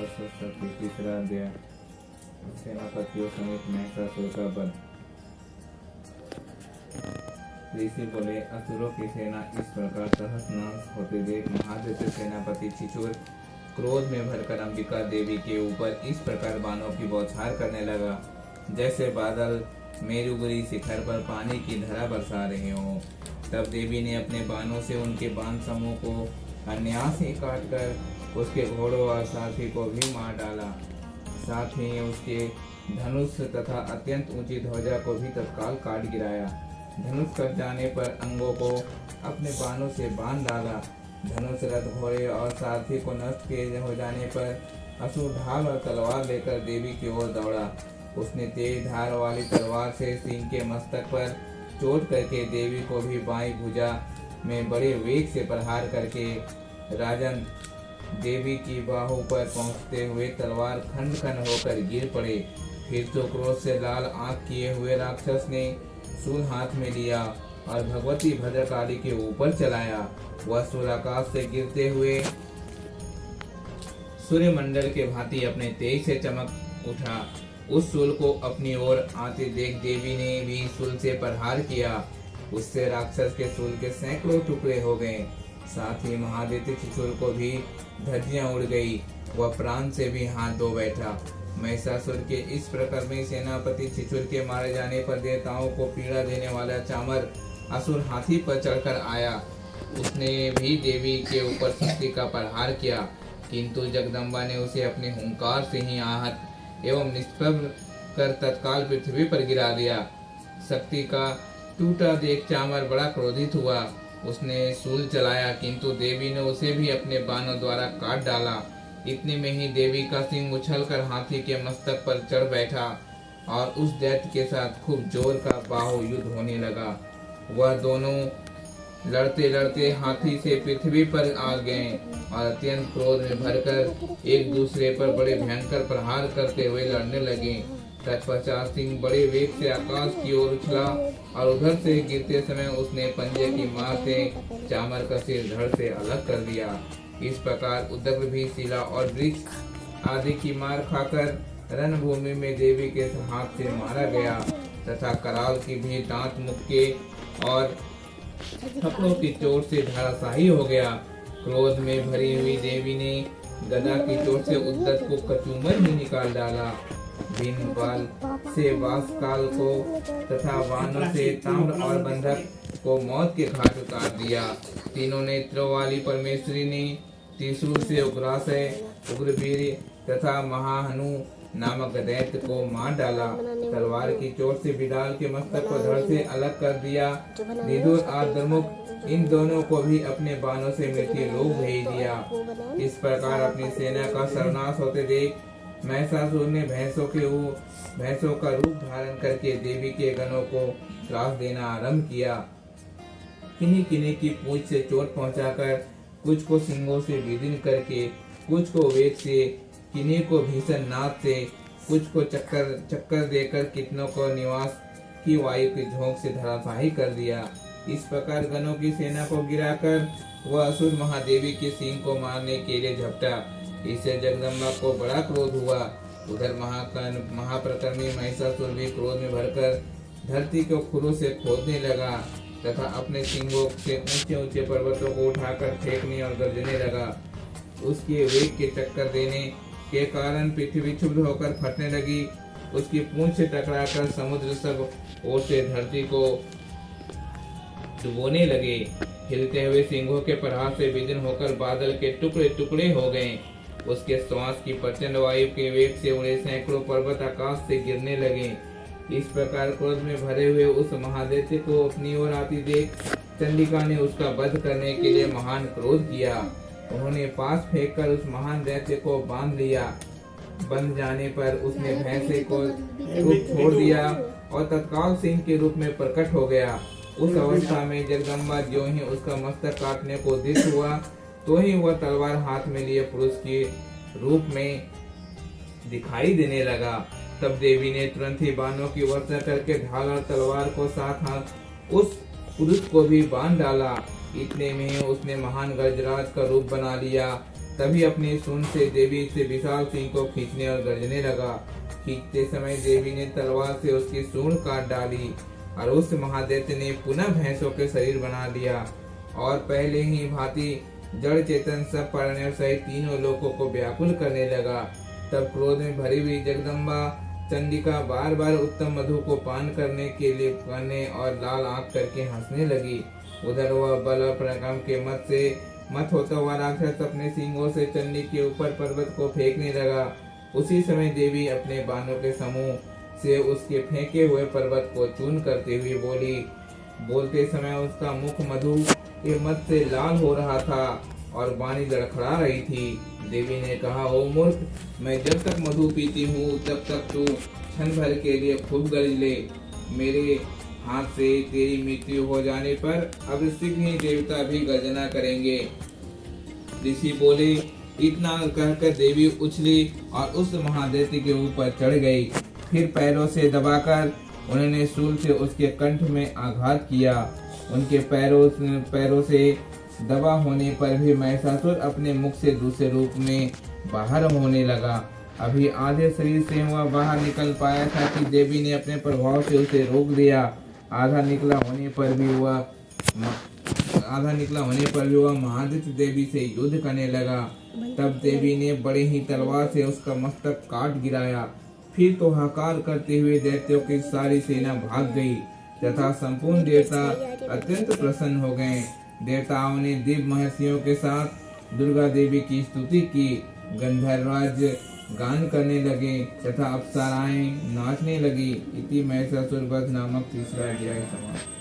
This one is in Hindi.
तीसरा अध्याय। सेनापतियों समेत महिषासुर का वध। ऋषि बोले, असुरों की सेना इस प्रकार तहस नहस होते देख महादित्य सेनापति छिछुर क्रोध में भरकर अंबिका देवी के ऊपर इस प्रकार बाणों की बौछार करने लगा, जैसे बादल मेरुगिरी शिखर पर पानी की धारा बरसा रहे हो। तब देवी ने अपने बाणों से उनके बाण समूह को अन्यास ही काटकर उसके घोड़ों और साथी को भी मार डाला। साथ ही उसके धनुष तथा अत्यंत ऊंची ध्वजा को भी तत्काल काट गिराया। धनुष कट जाने पर अंगों को अपने बाणों से बांध डाला। धनुष रथ घोड़े और सारथी को नष्ट किए हो जाने पर असुर ढाल और तलवार लेकर देवी की ओर दौड़ा। उसने तेज धार वाली तलवार से सिंह के मस्तक पर चोट करके देवी को भी बाईं भुजा में बड़े वेग से प्रहार करके राजन देवी की बाहु पर पहुंचते हुए तलवार खंड खंड होकर गिर पड़े। फिर तो क्रोध से लाल आंख किए हुए राक्षस ने शूल हाथ में लिया और भगवती भद्रकाली के ऊपर चलाया। वह शूल आकाश से गिरते हुए सूर्यमंडल के भांति अपने तेज से चमक उठा। उस शूल को अपनी ओर आते देख देवी ने भी शूल से प्रहार किया। उससे राक्षस के शूल के सैकड़ों टुकड़े हो गए। साथ ही महादित्य छिछुर को भी धज्जियां उड़ गई। वह प्राण से भी हाथ धो बैठा। महिषासुर के इस प्रकार में सेनापति छिछुर के मारे जाने पर देवताओं को पीड़ा देने वाला चामर असुर हाथी पर चढ़कर आया। उसने भी देवी के ऊपर शक्ति का प्रहार किया, किंतु जगदम्बा ने उसे अपने हुंकार से ही आहत एवं निष्प्रभ कर तत्काल पृथ्वी पर गिरा दिया। शक्ति का टूटा देख चामर बड़ा क्रोधित हुआ। उसने शूल चलाया, किंतु देवी ने उसे भी अपने बाणों द्वारा काट डाला। इतने में ही देवी का सिंह उछलकर हाथी के मस्तक पर चढ़ बैठा और उस दैत्य के साथ खूब जोर का बाहु युद्ध होने लगा। वह दोनों लड़ते लड़ते हाथी से पृथ्वी पर आ गए और अत्यंत क्रोध में भरकर एक दूसरे पर बड़े भयंकर प्रहार करते हुए लड़ने लगे। तत्पश्चात सिंह बड़े वेग से आकाश की ओर उछला और उधर से गिरते समय उसने पंजे की मार से चामर का सिर धड़ से अलग कर दिया। इस प्रकार उद्दग्र भी शिला और वृक्ष आदि की मार खाकर रणभूमि में देवी के हाथ से मारा गया तथा कराल की भी दांत मुक्के और थप्पड़ों की चोट से धराशायी हो गया। क्रोध में भरी हुई देवी ने गदा की चोट से उद्दत को कचूमर ही निकाल डाला। भीम बाल से बांसकाल को तथा बाणों से ताम्र और बंधक को मौत के घाट उतार दिया। तीनों नेत्रों वाली परमेश्वरी ने त्रिशूल से उग्रासय, उग्रवीर तथा महाहनु नामक दैत्य को मार डाला। तलवार की चोट से बिडाल के मस्तक को धड़ से अलग कर दिया। विदुर और दुर्मुख इन दोनों को भी अपने बाणों से मृत्यु लोक भेज दिया। इस प्रकार अपनी सेना का सर्वनाश होते देख महिषासुर ने भैंसों का रूप धारण करके देवी के गणों को त्रास देना आरंभ किया। किन्हीं किन्हीं की पूंछ से चोट पहुंचाकर, कुछ को सिंगों से विदीर्ण करके, कुछ को वेग से, किन्हीं को भीषण नाद से, कुछ को चक्कर देकर कितनों को निवास की वायु की झोंक से धराशायी कर दिया। इस प्रकार गणों की सेना को गिराकर वह असुर महादेवी के सिंह को मारने के लिए झपटा। इससे जगदम्बा को बड़ा क्रोध हुआ। उधर महाप्रकर्मी महिषासुर भी क्रोध में भरकर धरती को खुरों से खोदने लगा तथा अपने सिंगों से ऊंचे ऊंचे पर्वतों को उठाकर फेंकने और गर्जने लगा। उसके वेग के चक्कर देने के कारण पृथ्वी क्षुब्ध होकर फटने लगी। उसकी पूंछ से टकराकर समुद्र सब ओर से धरती को डुबोने लगे। हिलते हुए सिंहों के प्रहार से विदीर्ण होकर बादल के टुकड़े टुकड़े हो गए। उसके श्वास की प्रचंड वायु के वेग से उड़े सैकड़ों पर्वत आकाश से गिरने लगे। इस प्रकार क्रोध में भरे हुए उस महादैत्य को अपनी ओर आती देख चंडिका ने उसका वध करने के लिए महान क्रोध किया। उन्होंने पास फेंककर उस महान दैत्य को बांध लिया। बंध जाने पर उसने भैंसे को रूप छोड़ दिया और तत्काल सिंह के रूप में प्रकट हो गया। उस अवस्था में जगदम्बा ज्यों ही उसका मस्तक काटने को उद्यत हुआ, तो ही वह तलवार हाथ में लिए पुरुष के रूप में दिखाई देने लगा। तब देवी ने तुरंत ही बाणों की वर्षा करके ढाल और तलवार को साथ हाथ उस पुरुष को भी बांध डाला। इतने में उसने महान गजराज का रूप बना लिया तभी अपनी सूंड से देवी से विशाल सिंह को खींचने और गर्जने लगा। खींचते समय देवी ने तलवार से उसकी सूंड काट डाली और उस महादैत्य ने पुनः भैंसों के शरीर बना लिया और पहले ही भांति जड़ चेतन सब प्राणियों सहित तीनों लोगों को व्याकुल करने लगा। तब क्रोध में भरी हुई जगदम्बा चंडिका बार बार उत्तम मधु को पान करने के लिए करने और लाल आंख करके हंसने लगी। उधर वह बल और पराक्रम के मत होता हुआ राक्षस अपने सींगों से चंडी के ऊपर पर्वत को फेंकने लगा। उसी समय देवी अपने बाणों के समूह से उसके फेंके हुए पर्वत को चूर्ण करते हुए बोली। बोलते समय उसका मुख मधु के मत से लाल हो रहा था और वाणी लड़खड़ा रही थी। देवी ने कहा, ओ मूर्ख, मैं जब तक मधु पीती हूँ तब तक तू क्षण भर के लिए खूब गरज ले। मेरे हाथ से तेरी मृत्यु हो जाने पर अब शीघ्र ही देवता भी गर्जना करेंगे। ऋषि बोले। इतना कहकर देवी उछली और उस महादैत्य के ऊपर चढ़ गई। फिर पैरों से दबाकर उन्होंने शूल से उसके कंठ में आघात किया। उनके पैरों से दबा होने पर भी महिषासुर अपने मुख से दूसरे रूप में बाहर होने लगा। अभी आधे शरीर से वह बाहर निकल पाया था कि देवी ने अपने प्रभाव से उसे रोक दिया। आधा निकला होने पर भी वह महादित्य देवी से युद्ध करने लगा। तब देवी ने बड़े ही तलवार से उसका मस्तक काट गिराया। फिर तो हाहाकार करते हुए दैत्यों की सारी सेना भाग गई तथा संपूर्ण देवता अत्यंत प्रसन्न हो गए। देवताओं ने दिव्य महर्षियों के साथ दुर्गा देवी की स्तुति की। गंधर्वराज गान करने लगे तथा अप्सराएं नाचने लगी। इति महिषासुर वध नामक तीसरा अध्याय समाप्त।